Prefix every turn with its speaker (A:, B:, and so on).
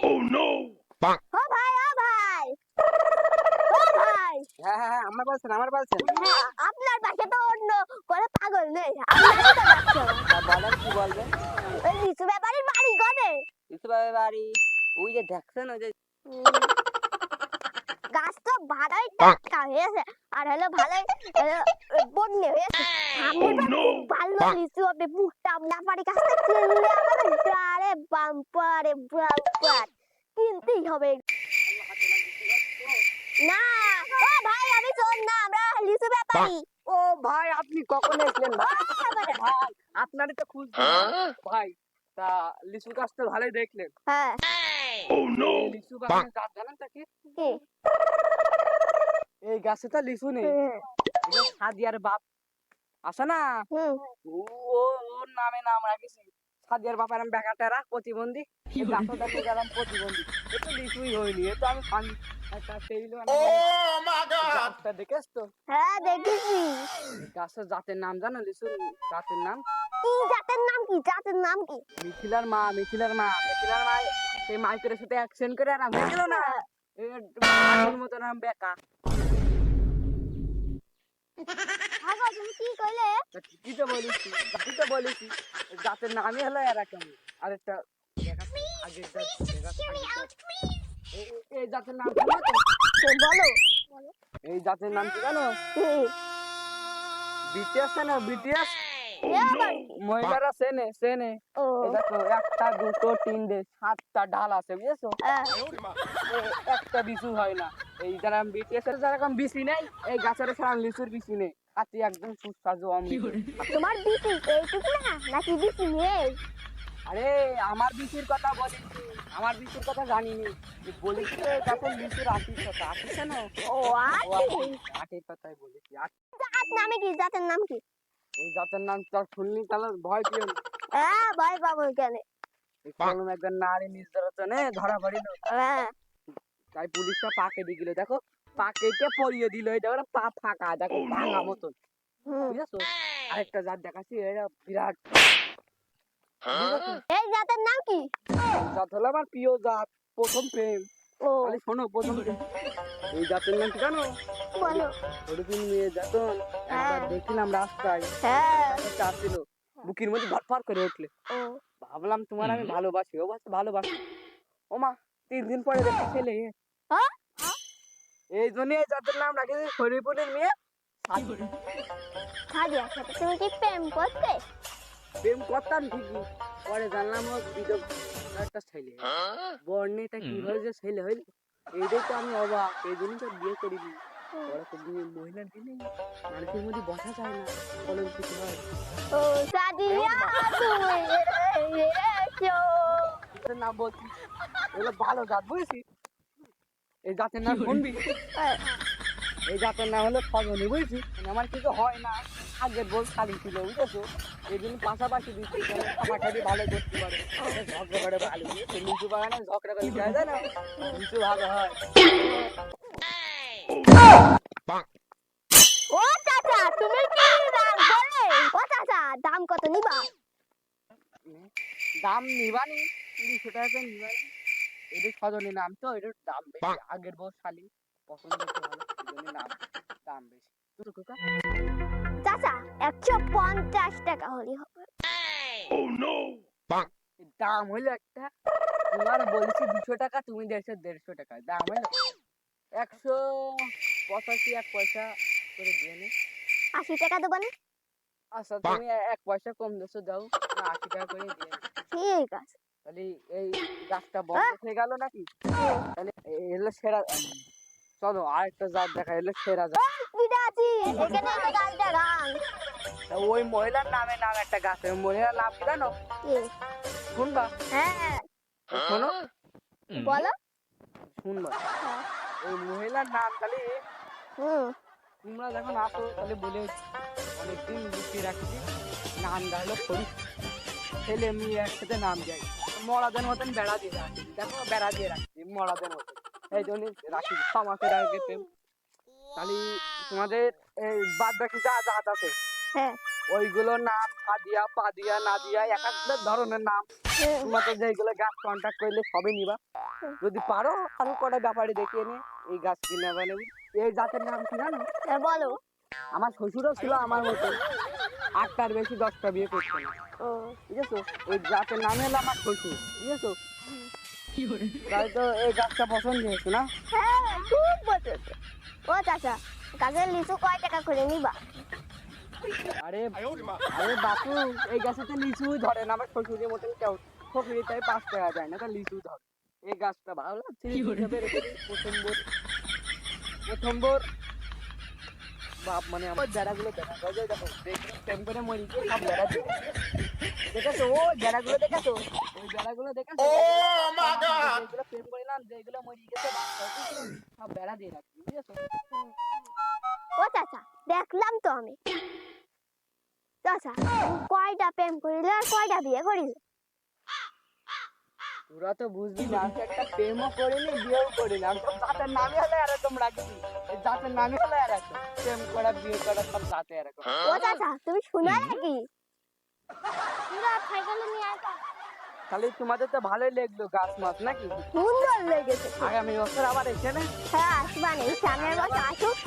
A: ও ভাই ও ভাই ও ভাই
B: হ্যাঁ হ্যাঁ হ্যাঁ, আমার বলছেন।
A: আপনার পাশে তো অন্য কোনো পাগল নেই, আপনারই তো ডাকছে আমার।
B: বলেন কি বলবেন?
A: ওই লিচু ব্যাপারীর বাড়ি করে
B: লিচু বাবার বাড়ি ওই যে দেখছেন ওই যে
A: গাছ তো ভালোই টাটকা হয়েছে, আর হলো ভালোই বদলে হয়েছে। সামনের বার খুব ভালো লিচু হবে, বুঝতাম না পারি গাছটা কিনলে আমাদের আরে বাম্পারে বাম্পার কিনতেই হবে। না ও ভাই আমি চোর না, আমরা লিচু ব্যাপারী।
B: ও ভাই আপনি কখন এসলেন ভাই? ভাই আপনারই তো খুঁজছিলাম ভাই। তা লিচু গাছ তো ভালোই দেখলেন।
A: হ্যাঁ
B: এই লিচু বাগানে গাছ জানেন তা কি?
A: কি
B: এই গাছে তো লিচু নেই। এটা সাদিয়ার বাপ আছে না, ওর নামে নাম রাখিছি। সাদিয়ার বাপ এরম বেকাটেরা প্রতিবন্ধী। এই গাছও দেখে গেলাম প্রতিবন্ধী। এ তো লিচুই হয়নি, এ তো আমি ফান একটা টেইলো গাছটা দেখেছ তো?
A: হ্যাঁ দেখেছি।
B: গাছের জাতের নাম জানো? লিচুর জাতের নাম
A: কি জাতের নাম কি? জাতের নাম কি?
B: মিথিলার মা সেই মাইকের সাথে অ্যাকশন করে আর হয়ে গেল না এর মতো নাম বেকা।
A: আগো তুমি কি কইলে?
B: কি তো বলেছি জাতের নামই হলো এরকম। আরেকটা এই জাতের নাম জানো তো?
A: বলো
B: এই জাতের নাম কি জানো? বিটিএস না বিটিএস মহিলারা সেনে
A: ও
B: এই দেখো একটা দুটো তিনটে সাতটা ডাল আছে বুঝেছো? একটা বিচু হয় না। এই যারা বিটিএস এর যারা বিচি নেই, এই গাছের সারা লিচুর বিচি নেই, হাতি একদম সুস্বাদু অমৃত।
A: তোমার বিচি এইটুকু না নাকি বিচি নেই?
B: আরে আমার বিচির কথা বলেছি, আমার বিচির কথা জানিনি বলেছি। গাছের লিচুর আটির কথা আটিস না
A: ও আটি
B: আটির কথাই বলেছি।
A: জাত নামে কি? জাতের নাম কি?
B: এই জাতের নাম তো শুনলি তাহলে ভয় পেও না।
A: হ্যাঁ ভয় পাবো কেন?
B: কলম একজন নারী নির্যাতনে ধরা পড়িল,
A: হ্যাঁ
B: তাই পুলিশটা পাকে দিয়ে দিল। দেখো পাকেটে পরিয়ে দিল, এটা ওরা পা ফাঁকা দেখো ভাঙা মতন বুঝেছো? আরেকটা জাত দেখাচ্ছি, এটা বিরাট
A: এই জাতের নাম কি?
B: জাত হলো আমার প্রিয় জাত, প্রথম প্রেম।
A: ও
B: তাহলে শোনো প্রথম প্রেম এই জাতের নাম কি জানো?
A: বলো।
B: ওরকম মেয়ে যখন একবার দেখছিলাম রাস্তায়,
A: হ্যাঁ
B: চাচ্ছিল বুকের মধ্যে ধরফর করে উঠলে,
A: ও
B: ভাবলাম তোমার আমি ভালোবাসি। ও বলছে ভালোবাসি। ও মা 3 দিন পরে দেখি ছেলে।
A: হ্যাঁ
B: এই জন্য যাদের নাম রাখেছে হরিপুরের মেয়ে
A: সাদিয়ার সাথে তুমি কি প্রেম করতে?
B: প্রেম করতাম ঠিকই, পরে জানলাম ও বিধব একটা ছেলে। বর্ণিটা কিভাবে যে ছেলে হইল এইটাই তো আমি অবাক। এই জন্যই তো বিয়ে করিনি। ওরা তো মহিলার দিনে মানুষের মধ্যে বসা যায় না, কলম কিছু হয়।
A: ও সাদিয়া তুমি এসো।
B: এটার নাম বলছি, এগুলো ভালো জাত বুঝেছিস? এই জাতের নাম শুনবি? এই জাতের নাম হলো সজনী বুঝেছিস? আমার কিছু হয় না, আগের বল খালি ছিল বুঝেছো? এই জন্য পাশাপাশি দিচ্ছি খাটাখাটি ভালো করতে পারে, ঝগড়া করে ভালো। লিচু বাগানে ঝগড়া করে যায় না, লিচু ভালো হয়।
A: ও চাচা তুমি কি রাগ বলে? ও চাচা দাম কত নিবা?
B: দাম নিবানি 200 টাকা করে নিবানি। এটা সজনী নাম তো এটার দাম বেশি। আগের বউ শালি পছন্দ করতে ভালো, এই জন্য দাম বেশি। তুই কোথা?
A: চাচা 150 টাকা হলে হবে।
B: দাম হইলো একটা, তোমার বলেছি 200 টাকা, তুমি 150 টাকা দাম হইলো 185 1 পয়সা করে দিয়ে নে।
A: 80 টাকা দেবো না?
B: আচ্ছা তুমি 1 পয়সা কম দেছো দাও, 80 টাকা করে দিয়ে নে।
A: ঠিক আছে।
B: তাহলে এই গাছটা বন্ধ হয়ে গেল নাকি? তাহলে এগুলো সেরা। চলো আরেকটা জাত দেখা, এগুলো সেরা জাত।
A: কিটা আছি এখানে তো গাছটা গান।
B: ওই মহিলার নাম একটা গাছ, ওই মহিলার নাম কি জানো? শুনবা?
A: হ্যাঁ
B: শোনো
A: বলো।
B: শুনবা ওই মহিলার নাম তাহলে
A: হুম
B: তোমরা যখন আসো তাহলে বলে অনেকদিন লুকিয়ে রাখছি। নামটা হলো ফরিদ। ছেলে মেয়ে একসাথে নাম দেয়, মরাদের মতন বেড়া দিয়ে রাখি। দেখো বেড়া দিয়ে রাখছি মরাদের মতন, এই জন্য রাখি সমাজের আগে প্রেম। তাহলে তোমাদের এই বাদ বাকি যা জাত আছে
A: হ্যাঁ
B: ওইগুলোর নাম সাদিয়া পাদিয়া নাদিয়া এক এক ধরনের নাম। তোমরা তো যেগুলো গাছ কন্ট্যাক্ট করলে সবই নিবা। যদি পারো আরো কটা ব্যাপারে দেখে এনে এই গাছ কিনে বানাবি। এই জাতের নাম কি জানো?
A: বলো।
B: আমার শ্বশুরও ছিল আমার মতো, 8টার বেশি 10টা বিয়ে করতো না,
A: ও
B: ঠিক আছে? এই জাতের নাম হলো আমার শ্বশুর, ঠিক আছে? তাই তো এই গাছটা পছন্দ হয়েছে না?
A: হ্যাঁ, খুব পছন্দ। ও চাচা, গাছের লিচু কয় টাকা করে নিবা?
B: আরে আরে বাপু, এই গাছে তো লিচু ধরে না। আমার শ্বশুরের মতন কেউ ফকিরি তাই 5 টাকা যায় না, তা লিচু ধরে। এই গাছটা ভালো লাগছে হিসাবে রেখে দিই। প্রথমবার বাপ মানে আমার বেড়াগুলো দেখা যায় যে দেখো প্রেম করে মরি গিয়ে সব বেড়া দিয়ে দেখেছো? ও বেড়াগুলো দেখেছো? ওই বেড়াগুলো দেখেছো? যেগুলো প্রেম করিলাম, যেগুলো মরি গেছে সব বেড়া দিয়ে রাখছি, বুঝেছো?
A: ও চাচা, দেখলাম তো আমি। চাচা, কয়টা প্রেম করিলে আর কয়টা বিয়ে করিলে?
B: তোরা তো বুঝবি না, আমি একটা প্রেমও করিনি বিয়েও করিনি। আমি তো জাতের নামই হলো এরকম রাখি। এই জাতের নামই হলো এরকম, প্রেম করা বিয়ে করা সব জাতে এরকম।
A: ও চাচা, তুমি শোনা নাকি? সাইকেলে নিয়ে আসা।
B: তাহলে তোমাদের তো ভালোই লাগলো গাছ মাছ নাকি?
A: সুন্দর লেগেছে।
B: আগামী বছর আবার এসে না?
A: হ্যাঁ, আসবা নেই, সামনের বছর আসুক।